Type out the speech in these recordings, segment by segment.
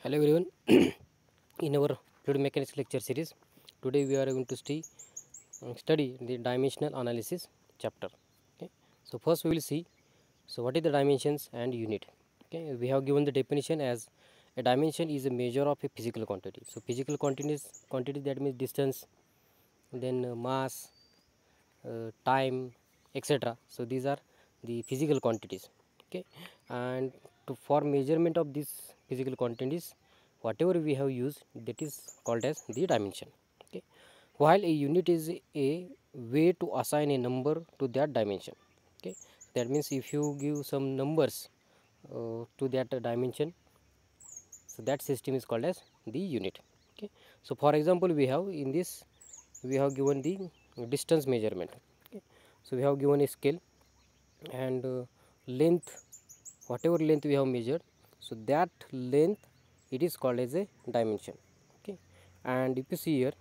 Hello everyone. In our fluid mechanics lecture series, today we are going to study the dimensional analysis chapter. Okay. So first we will see what is the dimensions and unit. Okay. We have given the definition as a dimension is a measure of a physical quantity. So physical quantity that means distance, then mass, time, etc. So these are the physical quantities. Okay, and for measurement of these physical quantities, whatever we have used, that is called as the dimension. Okay, while a unit is a way to assign a number to that dimension. Okay, that means if you give some numbers to that dimension, so that system is called as the unit. Okay, so for example, we have given the distance measurement. Okay, so we have given a scale and length, whatever length we have measured, so that length it is called as a dimension. Okay, and if you see here,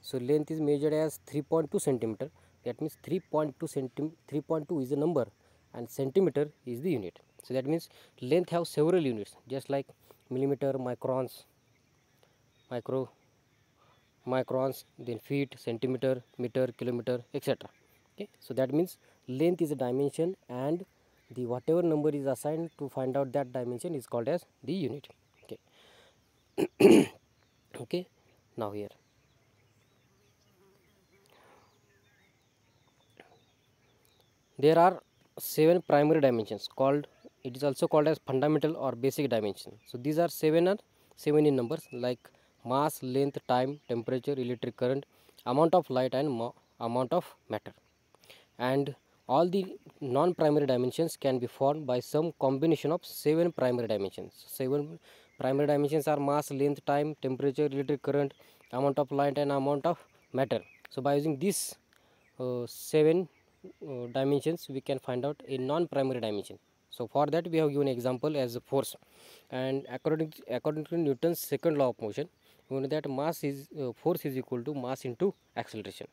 so length is measured as 3.2 centimeter. That means 3.2 is a number and centimeter is the unit. So that means length have several units, just like millimeter, microns, micro microns, then feet, centimeter, meter, kilometer, etc. Okay, so that means length is a dimension, and the whatever number is assigned to find out that dimension is called as the unit. Okay. Okay, now here there are 7 primary dimensions called, it is also called as fundamental or basic dimension. So these are 7 in numbers, like mass, length, time, temperature, electric current, amount of light, and amount of matter. And all the non-primary dimensions can be formed by some combination of 7 primary dimensions. 7 primary dimensions are mass, length, time, temperature, electric current, amount of light, and amount of matter. So by using these 7 dimensions, we can find out a non-primary dimension. So for that we have given example as a force, and according to Newton's second law of motion, we know that force is equal to mass into acceleration.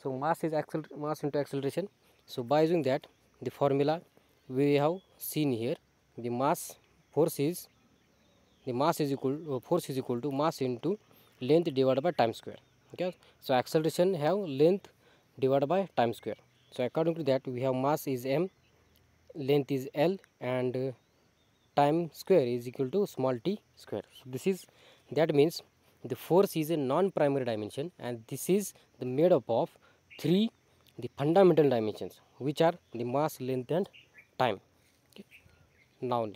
So mass into acceleration. So by using that, the formula we have seen here, the mass is equal force is equal to mass into length divided by time square. Okay, so acceleration have length divided by time square. So according to that, we have mass is m, length is l, and time square is equal to small t square. So this is, that means the force is a non-primary dimension, and this is the made up of 3 the fundamental dimensions, which are the mass, length, and time. Okay. Now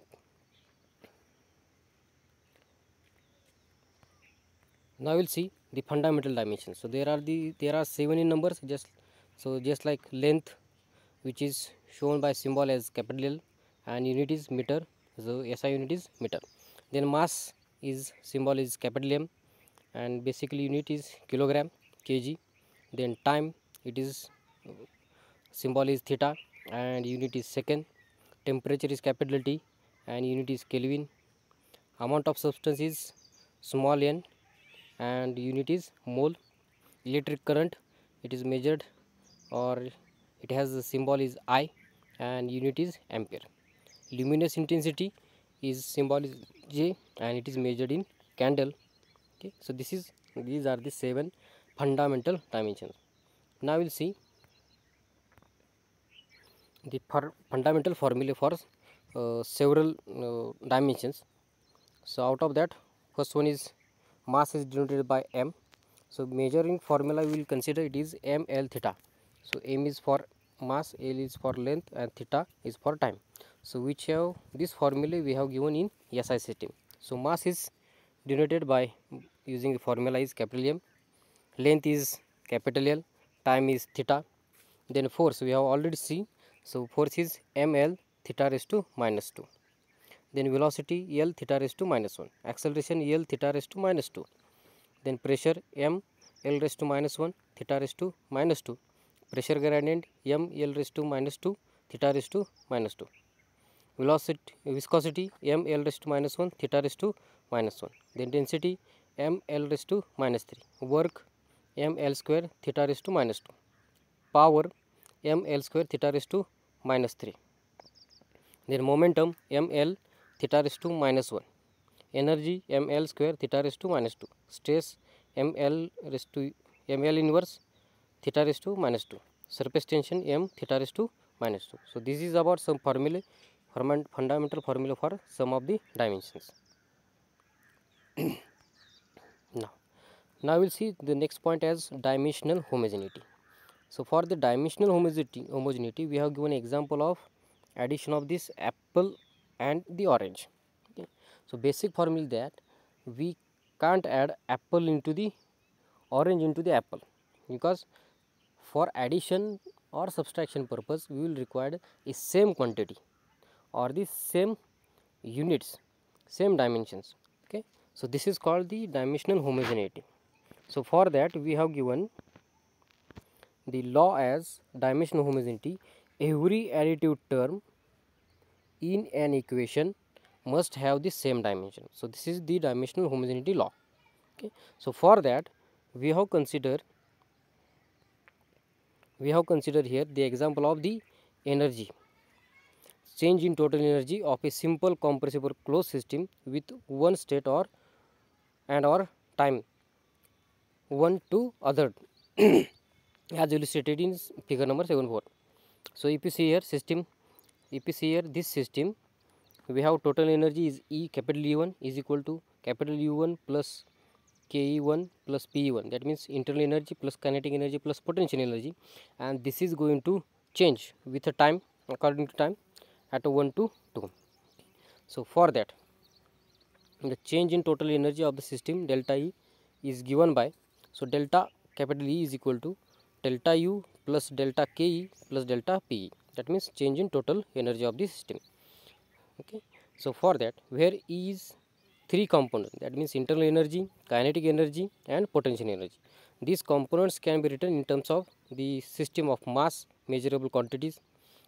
we'll see the fundamental dimensions. So there are 7 in numbers, just like length, which is shown by symbol as capital L, and unit is meter, so SI unit is meter. Then mass is symbol is capital M, and basically unit is kilogram, kg. Then time, it is symbol is theta, and unit is second. Temperature is capital T, and unit is Kelvin. Amount of substance is small n, and unit is mole. Electric current, it is measured, or it has the symbol is I, and unit is ampere. Luminous intensity is symbol is J, and it is measured in candle. Okay, so these are the 7 fundamental dimensions. Now we'll see the fundamental formula for several dimensions. So out of that, first one is mass is denoted by m. So measuring formula we will consider, it is ml theta. So m is for mass, l is for length, and theta is for time. So which have this formula we have given in SI system. So mass is denoted by using the formula is capital M, length is capital L, time is theta. Then force we have already seen. So force is ml theta raised to minus 2. Then velocity L theta raised to minus 1. Acceleration L theta raised to minus 2. Then pressure M L raised to minus 1 theta raised to minus 2. Pressure gradient M L raised to minus 2 theta raised to minus 2. Viscosity M L raised to minus 1 theta raised to minus 1. Then density M L raised to minus 3. Work M L square theta raised to minus 2. Power M L square theta raised to minus 3. Then momentum M L theta raised to minus 1. energy ml square theta raised to minus 2, stress ml inverse theta raised to minus 2, surface tension m theta raised to minus 2. So this is about some formula, fundamental formula for some of the dimensions. Now we'll see the next point as dimensional homogeneity. So for the dimensional homogeneity, we have given example of addition of this apple and the orange. Okay. So basic formula is that we can't add apple into the orange into the apple, because for addition or subtraction purpose we will require a same quantity or the same units, same dimensions. Okay. So this is called the dimensional homogeneity. So for that we have given the law as dimensional homogeneity. Every additive term in an equation must have the same dimension. So this is the dimensional homogeneity law. Okay. So for that we have considered here the example of the energy, change in total energy of a simple compressible closed system with one state or time one to other as illustrated in figure number 74. So if you see here this system, we have total energy is E capital E1 is equal to capital U1 plus KE1 plus PE1, that means internal energy plus kinetic energy plus potential energy, and this is going to change with a time according to time at 1 to 2. So for that the change in total energy of the system delta E is given by, so delta capital E is equal to delta U plus delta KE plus delta PE, that means change in total energy of the system. Okay. So for that, where E is three components, that means internal energy, kinetic energy and potential energy. These components can be written in terms of the system of mass, measurable quantities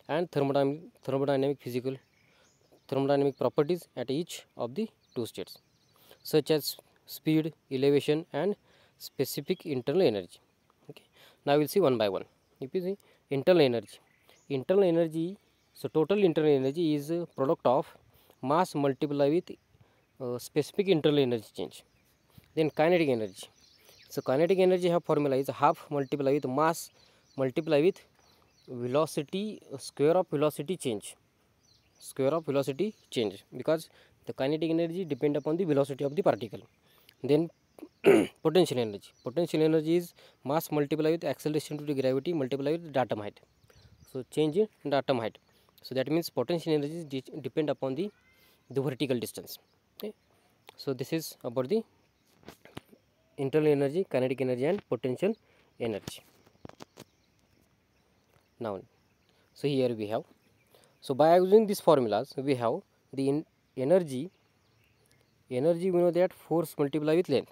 and thermodynamic properties at each of the two states, such as speed, elevation and specific internal energy. Okay. Now we will see one by one. If you see internal energy, so total internal energy is a product of mass multiplied with specific internal energy change. Then kinetic energy. So kinetic energy have formula is half multiplied with mass multiplied with velocity square of velocity change. Because the kinetic energy depend upon the velocity of the particle. Then potential energy is mass multiplied with acceleration due to gravity multiplied with atom height. So change in atom height. So that means potential energy depend upon the vertical distance. Okay. So this is about the internal energy, kinetic energy and potential energy. Now, so here we have, so by using these formulas we have the energy we know that force multiplied with length.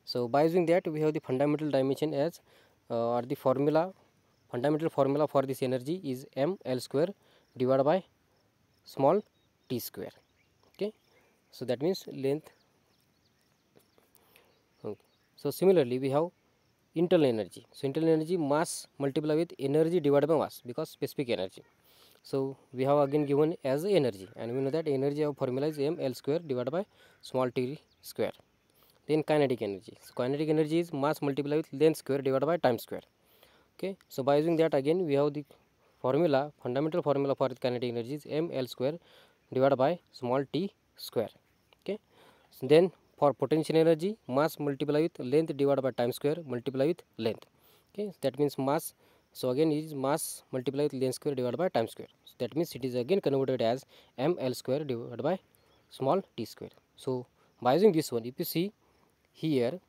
So by using that we have the fundamental dimension as or the fundamental formula for this energy is ml square divided by small t square. Okay. So that means length. Okay. So similarly we have internal energy. So internal energy mass multiplied with energy divided by mass, because specific energy. So we have again given as energy, and we know that energy of formula is ml square divided by small t square. Then kinetic energy. So kinetic energy is mass multiplied with length square divided by time square. Okay. So by using that again we have the fundamental formula for kinetic energy is ml square divided by small t square. Okay. So then for potential energy, mass multiplied with length divided by time square multiplied with length. Okay. That means mass, so again it is mass multiplied with length square divided by time square. So that means it is again converted as ml square divided by small t square. So by using this one, if you see here,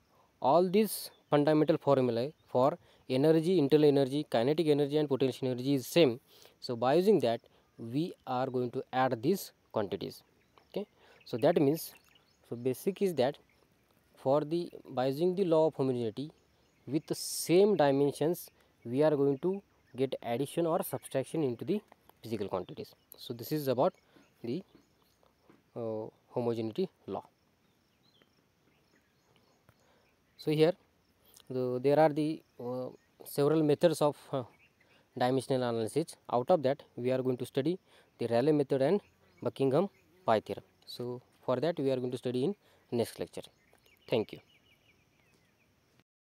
all these fundamental formulae for energy, internal energy, kinetic energy and potential energy is same. So by using that we are going to add these quantities. Okay. So that means, so basic is that for the by using the law of homogeneity with the same dimensions we are going to get addition or subtraction into the physical quantities. So this is about the homogeneity law. So here there are the several methods of dimensional analysis. Out of that we are going to study the Rayleigh method and Buckingham Pi theorem. So for that we are going to study in next lecture. Thank you.